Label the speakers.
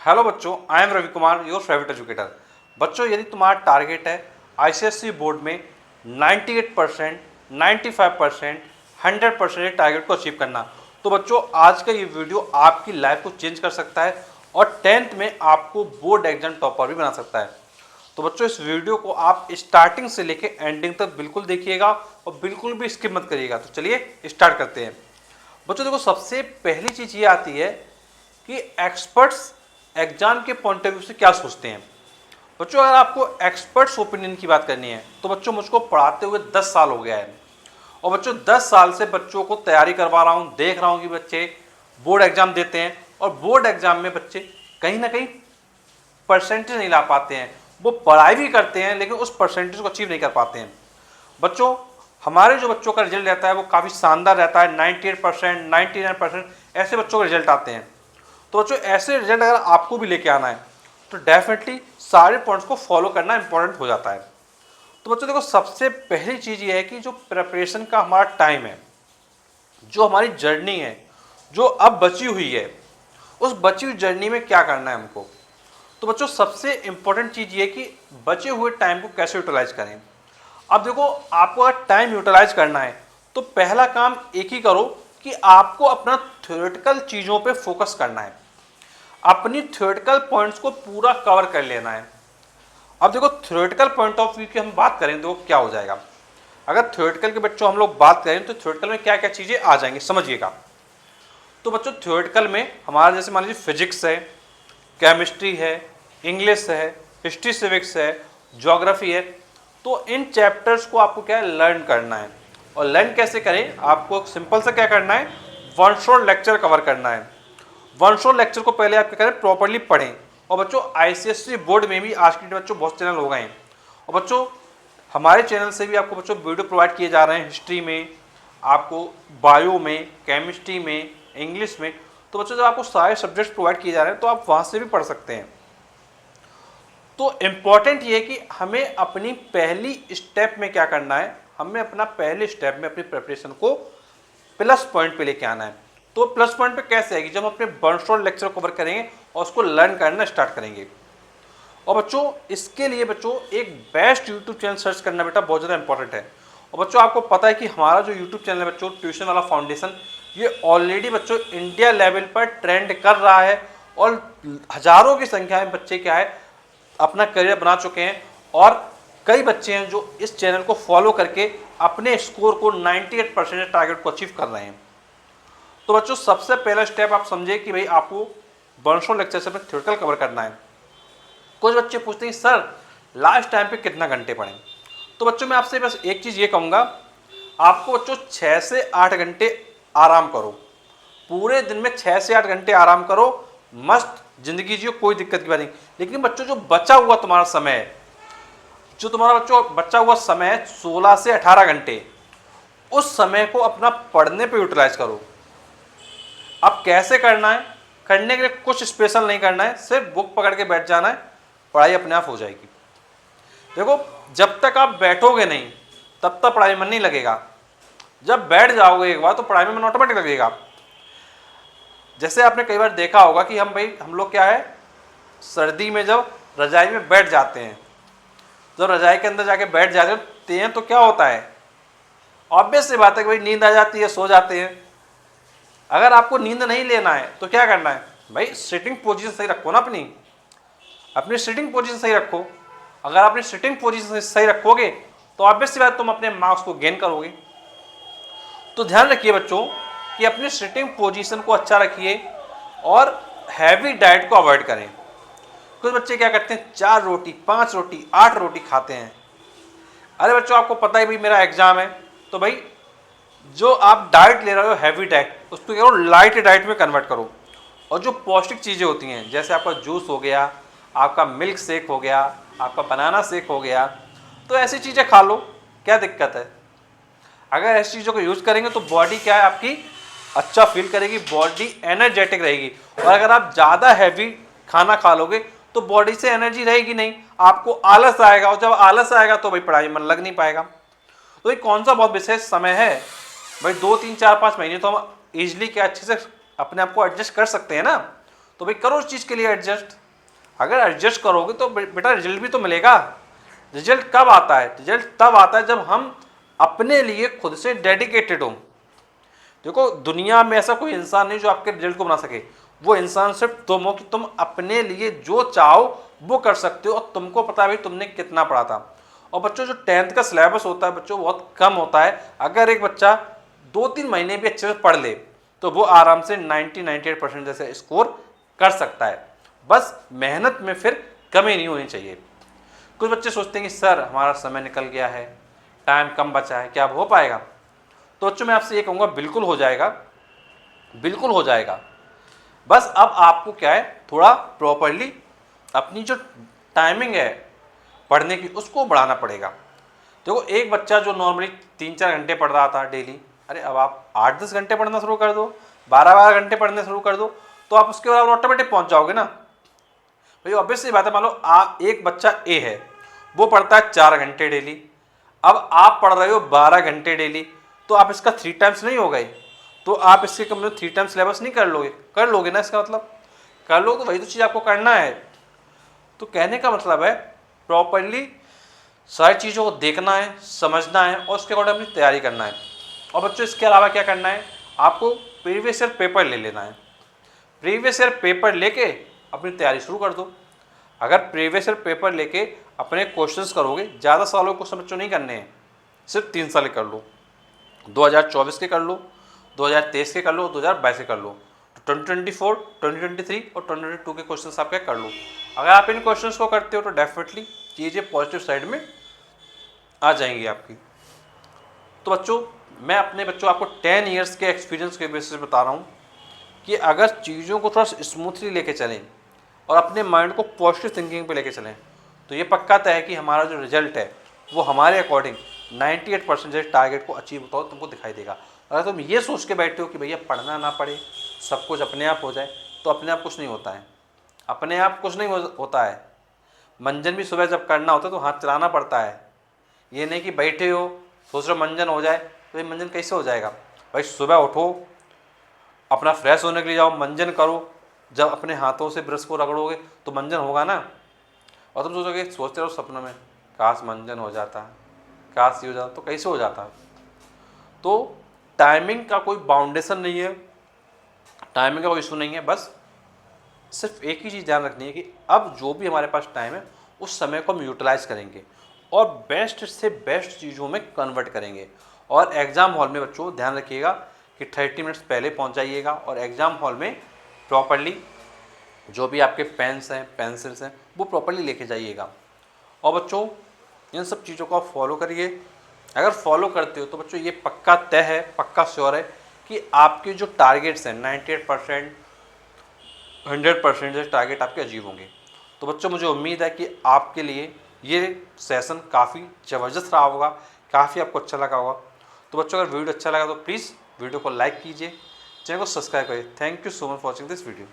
Speaker 1: Hello बच्चों, I am Ravi Kumar, your favourite educator. बच्चों, यदि तुम्हारा टारगेट है आईसीएसई बोर्ड में 98%, 95%, 100% टारगेट को अचीव करना, तो बच्चों आज का ये वीडियो आपकी लाइफ को चेंज कर सकता है और 10th में आपको बोर्ड एग्जाम टॉपर भी बना सकता है। तो बच्चों इस वीडियो को आप स्टार्टिंग से लेकर एंडिंग तक बिल्कुल देखिएगा और बिल्कुल भी स्किप मत करिएगा। तो चलिए स्टार्ट करते हैं। बच्चों देखो, सबसे पहली चीज़ ये आती है कि एक्सपर्ट्स एग्जाम के पॉइंट ऑफ व्यू से क्या सोचते हैं। बच्चों अगर आपको एक्सपर्ट्स ओपिनियन की बात करनी है तो बच्चों मुझको पढ़ाते हुए 10 साल हो गया है और बच्चों 10 साल से बच्चों को तैयारी करवा रहा हूँ, देख रहा हूँ कि बच्चे बोर्ड एग्जाम देते हैं और बोर्ड एग्जाम में बच्चे कहीं ना कहीं परसेंटेज नहीं ला पाते हैं। वो पढ़ाई भी करते हैं लेकिन उस परसेंटेज को अचीव नहीं कर पाते हैं। बच्चों हमारे जो बच्चों का रिजल्ट रहता है वो काफ़ी शानदार रहता है, 98%, 99% ऐसे बच्चों के रिजल्ट आते हैं। तो बच्चों ऐसे रिजल्ट अगर आपको भी लेके आना है तो डेफिनेटली सारे पॉइंट्स को फॉलो करना इंपॉर्टेंट हो जाता है। तो बच्चों देखो, सबसे पहली चीज़ ये है कि जो प्रिपरेशन का हमारा टाइम है, जो हमारी जर्नी है, जो अब बची हुई है, उस बची हुई जर्नी में क्या करना है हमको। तो बच्चों सबसे इंपॉर्टेंट चीज़ ये कि बचे हुए टाइम को कैसे यूटिलाइज करें। अब देखो, आपको अगर टाइम यूटिलाइज करना है तो पहला काम एक ही करो कि आपको अपना थ्योरेटिकल चीज़ों पे फोकस करना है, अपनी थ्योरेटिकल पॉइंट्स को पूरा कवर कर लेना है। अब देखो, थ्योरेटिकल पॉइंट ऑफ व्यू की हम बात करें तो क्या हो जाएगा। अगर थ्योरेटिकल के बच्चों हम लोग बात करें तो थ्योरेटिकल में क्या क्या चीज़ें आ जाएंगी समझिएगा। तो बच्चों थ्योरेटिकल में हमारा जैसे मान लीजिए फिजिक्स है, केमिस्ट्री है, इंग्लिश है, हिस्ट्री सिविक्स है, ज्योग्राफी है। तो इन चैप्टर्स को आपको क्या है, लर्न करना है। और लर्न कैसे करें, आपको सिंपल से क्या करना है, वन शॉट लेक्चर कवर करना है। वन शॉट लेक्चर को पहले आप क्या करें, प्रॉपर्ली पढ़ें। और बच्चों आईसीएसई बोर्ड में भी आज के बच्चों बहुत चैनल हो गए हैं और बच्चों हमारे चैनल से भी आपको बच्चों वीडियो प्रोवाइड किए जा रहे हैं, हिस्ट्री में, आपको बायो में, केमिस्ट्री में, इंग्लिश में। तो बच्चों जब आपको सारे सब्जेक्ट्स प्रोवाइड किए जा रहे हैं तो आप वहाँ से भी पढ़ सकते हैं। तो इम्पॉर्टेंट ये कि हमें अपनी पहली स्टेप में क्या करना है, हमें अपना पहले स्टेप में अपनी प्रिपरेशन को प्लस पॉइंट पे लेके आना है। तो प्लस पॉइंट पे कैसे आएगी, जब हम अपने वन शॉट लेक्चर कवर करेंगे और उसको लर्न करना स्टार्ट करेंगे। और बच्चों इसके लिए बच्चों एक बेस्ट यूट्यूब चैनल सर्च करना बेटा बहुत ज़्यादा इंपॉर्टेंट है। और बच्चों आपको पता है कि हमारा जो यूट्यूब चैनल है बच्चों, ट्यूशन वाला फाउंडेशन, ये ऑलरेडी बच्चों इंडिया लेवल पर ट्रेंड कर रहा है और हज़ारों की संख्या में बच्चे क्या है अपना करियर बना चुके हैं। और कई बच्चे हैं जो इस चैनल को फॉलो करके अपने स्कोर को 98% टारगेट को अचीव कर रहे हैं। तो बच्चों सबसे पहला स्टेप आप समझे कि भाई आपको वन शॉट लेक्चर से अपना थ्योरेटिकल कवर करना है। कुछ बच्चे पूछते हैं सर लास्ट टाइम पे कितना घंटे पढ़ें। तो बच्चों मैं आपसे बस एक चीज़ ये कहूँगा, आपको बच्चों 6 से 8 घंटे आराम करो, पूरे दिन में 6 से 8 घंटे आराम करो, मस्त जिंदगी जियो, कोई दिक्कत की बात नहीं। लेकिन बच्चों जो बचा हुआ तुम्हारा समय है, जो तुम्हारा बच्चों बचा हुआ समय है 16 से 18 घंटे, उस समय को अपना पढ़ने पे यूटिलाइज करो। अब कैसे करना है, करने के लिए कुछ स्पेशल नहीं करना है, सिर्फ बुक पकड़ के बैठ जाना है, पढ़ाई अपने आप हो जाएगी। देखो जब तक आप बैठोगे नहीं तब तक पढ़ाई में मन नहीं लगेगा, जब बैठ जाओगे एक बार तो पढ़ाई में मन ऑटोमेटिक लगेगा। जैसे आपने कई बार देखा होगा कि हम लोग क्या है, सर्दी में जब रजाई में बैठ जाते हैं, जब रजाई के अंदर जाके बैठ जाते हैं तो क्या होता है, ऑब्वियस सी बात है कि भाई नींद आ जाती है, सो जाते हैं। अगर आपको नींद नहीं लेना है तो क्या करना है, भाई सिटिंग पोजीशन सही रखो ना, अपनी सिटिंग पोजीशन सही रखो। अगर अपनी सिटिंग पोजीशन सही रखोगे तो ऑब्वियस सी बात तुम अपने मार्क्स को गेन करोगे। तो ध्यान रखिए बच्चों कि अपनी सिटिंग पोजीशन को अच्छा रखिए और हैवी डाइट को अवॉइड करें। कुछ बच्चे क्या करते हैं, 4 रोटी 5 रोटी 8 रोटी खाते हैं। अरे बच्चों आपको पता है भाई मेरा एग्जाम है, तो भाई जो आप डाइट ले रहे हो हैवी डाइट, उसको क्या करो लाइट डाइट में कन्वर्ट करो। और जो पौष्टिक चीज़ें होती हैं जैसे आपका जूस हो गया, आपका मिल्क शेक हो गया, आपका बनाना शेक हो गया, तो ऐसी चीज़ें खा लो, क्या दिक्कत है। अगर ऐसी चीज़ों को यूज़ करेंगे तो बॉडी क्या है आपकी अच्छा फील करेगी, बॉडी एनर्जेटिक रहेगी। और अगर आप ज़्यादा हैवी खाना खा लोगे तो बॉडी से एनर्जी रहेगी नहीं, आपको आलस आएगा, और जब आलस आएगा तो भाई पढ़ाई में मन लग नहीं पाएगा। तो ये कौन सा बहुत विशेष समय है भाई, 2 3 4 5 महीने तो हम ईजिली क्या अच्छे से अपने आप को एडजस्ट कर सकते हैं ना। तो भाई करो उस चीज़ के लिए एडजस्ट। अगर एडजस्ट करोगे तो बेटा रिजल्ट भी तो मिलेगा। रिजल्ट कब आता है? रिजल्ट तब आता है जब हम अपने लिए खुद से डेडिकेटेड हों। देखो दुनिया में ऐसा कोई इंसान नहीं जो आपके रिजल्ट को बना सके। वो इंसान सिर्फ तुम हो कि तुम अपने लिए जो चाहो वो कर सकते हो, और तुमको पता है भाई तुमने कितना पढ़ा था। और बच्चों जो 10th का सिलेबस होता है बच्चों बहुत कम होता है। अगर एक बच्चा 2-3 महीने भी अच्छे से पढ़ ले तो वो आराम से 90-98% जैसे स्कोर कर सकता है। बस मेहनत में फिर कमी नहीं होनी चाहिए। कुछ बच्चे सोचते हैं कि सर हमारा समय निकल गया है, टाइम कम बचा है, क्या अब हो पाएगा? तो बच्चों मैं आपसे ये कहूँगा बिल्कुल हो जाएगा, बिल्कुल हो जाएगा। बस अब आपको क्या है, थोड़ा प्रॉपरली अपनी जो टाइमिंग है पढ़ने की उसको बढ़ाना पड़ेगा। देखो एक बच्चा जो नॉर्मली 3-4 घंटे पढ़ रहा था डेली, अरे अब आप 8-10 घंटे पढ़ना शुरू कर दो, 12-12 घंटे पढ़ने शुरू कर दो, तो आप उसके बाद ऑटोमेटिक पहुंच जाओगे ना भाई। ऑब्वियस सी बात है, मान लो एक बच्चा ए है, वो पढ़ता है 4 घंटे डेली, अब आप पढ़ रहे हो 12 घंटे डेली, तो आप इसका 3 टाइम्स नहीं हो गए, तो आप इसके कम से कम 3 टाइम्स सिलेबस नहीं कर लोगे ना, इसका मतलब कर लो। तो वही तो चीज़ आपको करना है। तो कहने का मतलब है प्रॉपरली सारी चीज़ों को देखना है, समझना है और उसके अकॉर्डिंग अपनी तैयारी करना है। और बच्चों इसके अलावा क्या करना है, आपको प्रीवियस ईयर पेपर ले लेना है। प्रीवियस ईयर पेपर लेके अपनी तैयारी शुरू कर दो। अगर प्रीवियस ईयर पेपर लेके अपने क्वेश्चंस करोगे, ज़्यादा सालों के क्वेश्चन बच्चों नहीं करने हैं, सिर्फ 3 साल के कर लो, 2024 के कर लो, 2023 के कर लो, 2022 के कर लो, तो 2024, 2023 और 2022 के क्वेश्चन आप क्या कर लो। अगर आप इन क्वेश्चंस को करते हो तो डेफिनेटली चीज़ें पॉजिटिव साइड में आ जाएंगी आपकी। तो बच्चों मैं अपने बच्चों आपको 10 ईयर्स के एक्सपीरियंस के बेसिस बता रहा हूँ कि अगर चीज़ों को थोड़ा स्मूथली लेके चलें और अपने माइंड को पॉजिटिव थिंकिंग पे लेके चलें तो ये पक्का तय है कि हमारा जो रिजल्ट है वो हमारे अकॉर्डिंग 98% टारगेट को अचीव होता हो तुमको दिखाई देगा। अगर तुम ये सोच के बैठे हो कि भैया पढ़ना ना पड़े, सब कुछ अपने आप हो जाए, तो अपने आप कुछ नहीं होता है। अपने आप कुछ नहीं होता है। मंजन भी सुबह जब करना होता है तो हाथ चलाना पड़ता है। ये नहीं कि बैठे हो सोच रहे मंजन हो जाए, तो ये मंजन कैसे हो जाएगा भाई? सुबह उठो, अपना फ्रेश होने के लिए जाओ, मंजन करो। जब अपने हाथों से ब्रश को रगड़ोगे तो मंजन होगा ना। और तुम सोचोगे, सोचते रहो सपनों में, काश मंजन हो जाता, काश ये हो जाता, तो कैसे हो जाता? तो टाइमिंग का कोई बाउंडेशन नहीं है, टाइमिंग का कोई इशू नहीं है। बस सिर्फ एक ही चीज़ ध्यान रखनी है कि अब जो भी हमारे पास टाइम है उस समय को हम यूटिलाइज करेंगे और बेस्ट से बेस्ट चीज़ों में कन्वर्ट करेंगे। और एग्ज़ाम हॉल में बच्चों ध्यान रखिएगा कि 30 मिनट्स पहले पहुंच जाइएगा और एग्ज़ाम हॉल में प्रॉपरली जो भी आपके पेन्स हैं, पेंसिल्स हैं, वो प्रॉपरली लेके जाइएगा। और बच्चों इन सब चीज़ों को आप फॉलो करिए। अगर फॉलो करते हो तो बच्चों ये पक्का तय है, पक्का श्योर है कि आपके जो टारगेट्स हैं 98%, 100% टारगेट आपके अचीव होंगे। तो बच्चों मुझे उम्मीद है कि आपके लिए ये सेशन काफ़ी ज़बरदस्त रहा होगा, काफ़ी आपको अच्छा लगा होगा। तो बच्चों अगर वीडियो अच्छा लगा तो प्लीज़ वीडियो को लाइक कीजिए, चैनल को सब्सक्राइब करिए। Thank you so much for watching this video.